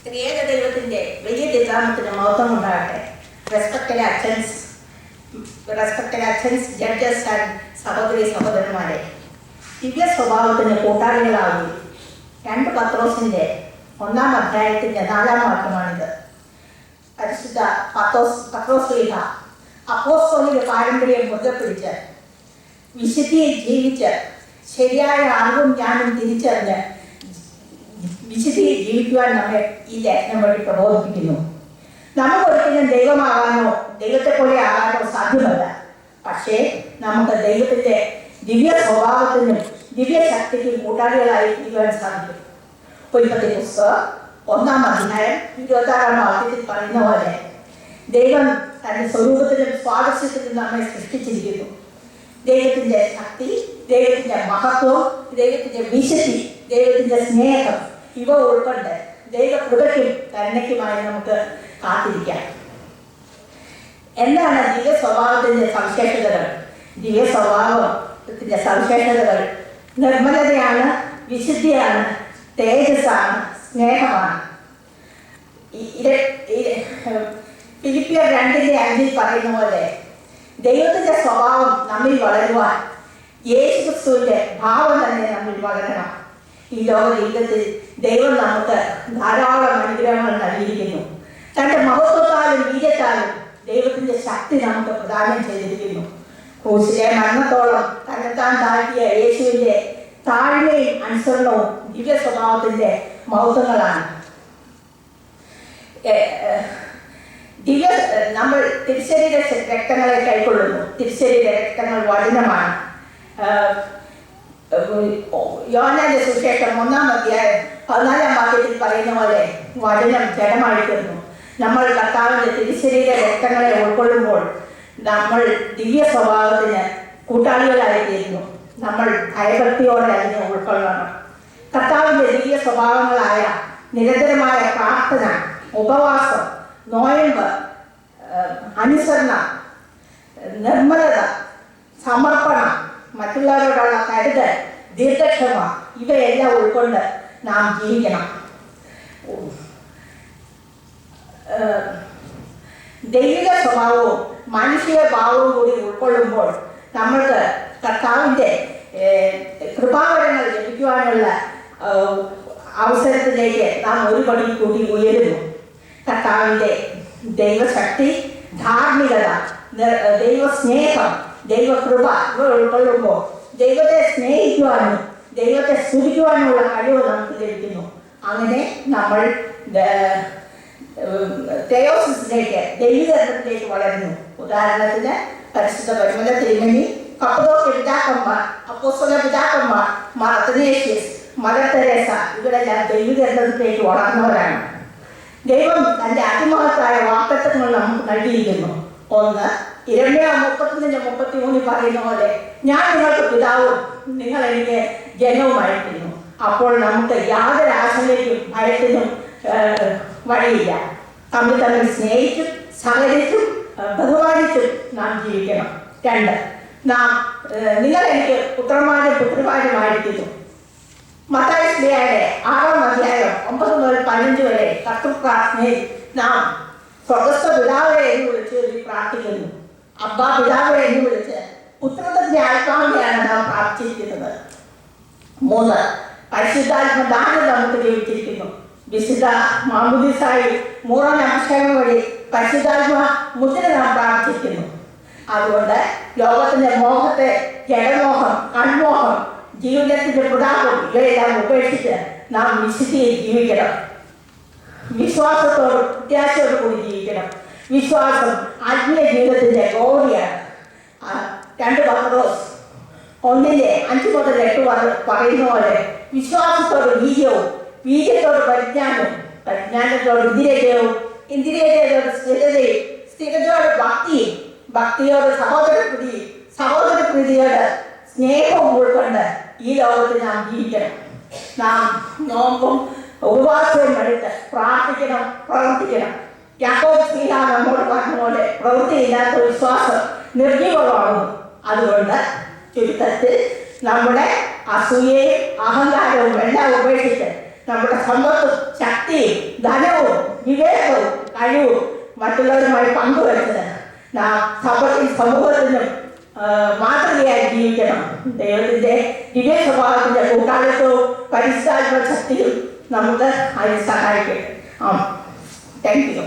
ത്രിയേക ദൈവത്തിൻ്റെ വലിയ തിരുനാമത്തിന് മഹത്വം ഉണ്ടാകട്ടെ. റെസ്പെക്റ്റഡ് അച്ഛൻസ്, ജഡ്ജസ് ആൻഡ് സഹോദരി സഹോദരന്മാരെ, ദിവ്യ സ്വഭാവത്തിന് കൂട്ടാളികളാകും. 2 പത്രോസിൻ്റെ 1-ാം അധ്യായത്തിൻ്റെ 4-ാം വാക്യമാണിത്. പരിശുദ്ധ പത്രോസ് അപ്പോസ്തലിക പാരമ്പര്യം മുറുകെ പിടിച്ച് വിശുദ്ധിയിൽ ജീവിച്ച് ശരിയായ അറിവും ജ്ഞാനം തിരിച്ചറിഞ്ഞ് വിശുദ്ധിയിൽ ജീവിക്കുവാൻ നമ്മെ ഈ ലേഖനം വഴി പ്രബോധിപ്പിക്കുന്നു. നമുക്കൊരിക്കലും ദൈവമാകാനോ ദൈവത്തെ പോലെ ആകാനോ സാധ്യമല്ല. പക്ഷേ നമുക്ക് ദൈവത്തിൻ്റെ ദിവ്യ സ്വഭാവത്തിനും ദിവ്യശക്തിക്കും കൂട്ടാളികളായി തീരുവാൻ സാധിക്കും. ഉൽപ്പത്തി പുസ്തകം 1-ാം അധ്യായം 26-ാം വാക്യത്തിൽ പറയുന്ന പോലെ ദൈവം തൻ്റെ സ്വരൂപത്തിലും സ്വാതന്ത്ര്യത്തിലും നമ്മെ സൃഷ്ടിച്ചിരിക്കുന്നു. ദൈവത്തിൻ്റെ ശക്തി, ദൈവത്തിൻ്റെ മഹത്വം, ദൈവത്തിൻ്റെ വിശുദ്ധി, ദൈവത്തിൻ്റെ സ്നേഹം ഇവ ഉൾക്കൊണ്ട് ദൈവകൃപയ്ക്കും കരുണയ്ക്കുമായി നമുക്ക് കാത്തിരിക്കാം. എന്താണ് ദിവ്യ സ്വഭാവത്തിൻ്റെ സവിശേഷതകൾ? ദിവ്യ സ്വഭാവത്തിൻ്റെ സവിശേഷതകൾ നിർമ്മലതയാണ്, വിശുദ്ധിയാണ്, തേജസ്സാണ്, സ്നേഹമാണ്. ഫിലിപ്പിയർ 2:5 പറയുന്ന പോലെ ദൈവത്തിൻ്റെ സ്വഭാവം നമ്മിൽ വളരുവാൻ യേശുക്രിസ്തുവിൻ്റെ ഭാവം തന്നെ നമ്മിൽ വളരണം. ഈ ലോക ജീവിതത്തിൽ ദൈവം നമുക്ക് ധാരാളം അനുഗ്രഹങ്ങൾ നൽകിയിരിക്കുന്നു. തൻ്റെ മഹത്വത്താലും വീര്യത്താലും ദൈവത്തിൻ്റെ ശക്തി നമുക്ക് പ്രദാനം ചെയ്തിരിക്കുന്നു. ക്രൂശിലെ മരണത്തോളം തന്നെത്താൻ താഴ്ത്തിയ യേശുവിൻ്റെ താഴ്മയും അനുസരണവും ദിവ്യ സ്വഭാവത്തിൻ്റെ മഹത്വങ്ങളാണ്. നമ്മൾ തിരുശരീര രക്തങ്ങളെ കൈക്കൊള്ളുന്നു. തിരുശരീര രക്തങ്ങൾ വചനമാണ്. യോഹന്നാന്റെ സുവിശേഷം 1-ാം അധ്യായം 14-ാം വാക്യത്തിൽ പറയുന്ന പോലെ വചനം ജഡമായിരിക്കുന്നു. നമ്മൾ കർത്താവിൻ്റെ തിരുശരീര രക്തങ്ങളെ ഉൾക്കൊള്ളുമ്പോൾ നമ്മൾ ദിവ്യ സ്വഭാവത്തിന് കൂട്ടാളികളായിത്തീരുന്നു. നമ്മൾ ഭയഭക്തിയോടെ അതിനെ ഉൾക്കൊള്ളണം. കർത്താവിൻ്റെ ദിവ്യ സ്വഭാവങ്ങളായ നിരന്തരമായ പ്രാർത്ഥന, ഉപവാസം, നോയമ്പ്, അനുസരണം, നിർമ്മലത, സമർപ്പണം, മറ്റുള്ളവരോടുള്ള കരുതൽ, ദീർഘക്ഷമ ഇവയെല്ലാം ഉൾക്കൊണ്ട് നാം ജീവിക്കണം. ദൈവിക സ്വഭാവവും മാനുഷിക ഭാവവും കൂടി ഉൾക്കൊള്ളുമ്പോൾ നമ്മൾക്ക് കർത്താവിൻ്റെ കൃപാവരങ്ങൾ ലഭിക്കുവാനുള്ള അവസരത്തിലേക്ക് നാം ഒരു പടി കൂടി ഉയരുന്നു. കർത്താവിൻ്റെ ദൈവശക്തി, ധാർമ്മികത, ദൈവസ്നേഹം, ദൈവകൃപ ഇവ ഉൾക്കൊള്ളുമ്പോൾ ദൈവത്തെ സ്നേഹിക്കുവാനും ദൈവത്തെ സ്തുതിക്കുവാനുമുള്ള കഴിവ് നമുക്ക് ലഭിക്കുന്നു. അങ്ങനെ നമ്മൾ തെയോസിസിലേക്ക്, ദൈവീകരണത്തിലേക്ക് വളരുന്നു. ഉദാഹരണത്തിന് പരിശുദ്ധ പരിമല തിരുമേനി, കപ്പദോക്യ പിതാക്കന്മാർ, അപ്പോസ്തല പിതാക്കന്മാർ, മാർ അത്തനേഷ്യസ്, മദർ തെരേസ ഇവരെല്ലാം ദൈവീകരണത്തിലേക്ക് വളർന്നവരാണ്. ദൈവം തൻ്റെ അതിമഹത്തായ വാഗ്ദത്തങ്ങൾ നമുക്ക് നൽകിയിരിക്കുന്നു. 1 യിരെമ്യാ 31:33 പറയുന്ന പോലെ ഞാൻ നിങ്ങൾക്ക് പിതാവും നിങ്ങൾ എനിക്ക് ജനവുമായിരിക്കുന്നു. അപ്പോൾ നമുക്ക് യാതൊരു ആശങ്കയ്ക്കും ഭയത്തിനും വഴിയില്ല. തമ്മിൽ സ്നേഹിച്ചും സഹകരിച്ചും ബഹുമാനിച്ചും നാം ജീവിക്കണം. 2 നിങ്ങൾ എനിക്ക് പുത്രന്മാരും പുത്രിമാരുമായിരിക്കുന്നു. മത്തായി ശ്ലീഹായുടെ 6-ാം അധ്യായം 9 മുതൽ 15 വരെ കർത്തൃപ്രാർത്ഥനയിൽ നാം സ്വർഗ്ഗസ്ഥ പിതാവേ എന്ന് വിളിച്ച് പ്രാർത്ഥിക്കുന്നു. അബ്ബാ പിതാവേ എന്ന് വിളിച്ച് പുത്രത്തിന്റെ ആത്മാവിനെയാണ് നാം പ്രാർത്ഥിച്ചിരിക്കുന്നത്. 3 പരിശുദ്ധാത്മദാനം നമുക്ക് ലഭിച്ചിരിക്കുന്നു. വിശുദ്ധ മാമുദീസായി മൂറൻ അഭിഷേകം വഴി പരിശുദ്ധാത്മ മുദ്ര നാം പ്രാർത്ഥിക്കുന്നു. അതുകൊണ്ട് ലോകത്തിന്റെ മോഹത്തെ, ജഡമോഹം, കൺമോഹം, ജീവിതത്തിന്റെ പ്രതാപം ഇവയെല്ലാം ഉപേക്ഷിച്ച് നാം വിശുദ്ധിയിൽ ജീവിക്കണം. വിശ്വാസത്തോടും പ്രത്യാശയോടും കൂടി ജീവിക്കണം. വിശ്വാസം ആത്മീയ ജീവിതത്തിന്റെ ഗോറിയാണ്. 2 പത്രോസ് 1:5 മുതൽ 8 പറയുന്ന പോലെ വിശ്വാസത്തോട് വീര്യവും, വീര്യത്തോട് പരിജ്ഞാനവും, പരിജ്ഞാനത്തോട് ഇന്ദിരജയവും, ഇന്ദിരജയത്തോട് സ്ഥിരതയും, സ്ഥിരതയോട് ഭക്തിയും, ഭക്തിയോട് സഹോദരപ്രീതിയും, സഹോദരപ്രീതിയോട് സ്നേഹവും ഉൾക്കൊണ്ട് ഈ ലോകത്തിൽ നാം ജീവിക്കണം. നാം നോമ്പും ഉപവാസവും എടുത്ത് പ്രാർത്ഥിക്കണം, പ്രവർത്തിക്കണം. യാക്കോബ് ശ്ലീഹ നമ്മോട് പറഞ്ഞ പോലെ പ്രവൃത്തിയില്ലാത്ത വിശ്വാസം നിർജീവമാകുന്നു. അതുകൊണ്ട് ചുരുക്കത്തിൽ നമ്മുടെ അസൂയയും അഹങ്കാരവും എല്ലാം ഉപേക്ഷിച്ച് നമ്മുടെ സമ്പത്തും ശക്തിയും ധനവും വിവേകവും കഴിവും മറ്റുള്ളവരുമായി പങ്കുവെച്ചത് നാം സമൂഹത്തിനും മാതൃകയായി ജീവിക്കണം. ദൈവത്തിൻ്റെ ദിവ്യ സ്വഭാവത്തിൻ്റെ കൂട്ടാളിത്തവും പരിശുദ്ധാത്മ ശക്തിയും നമുക്ക് അതിന് സഹായിക്കട്ടെ. Thank you.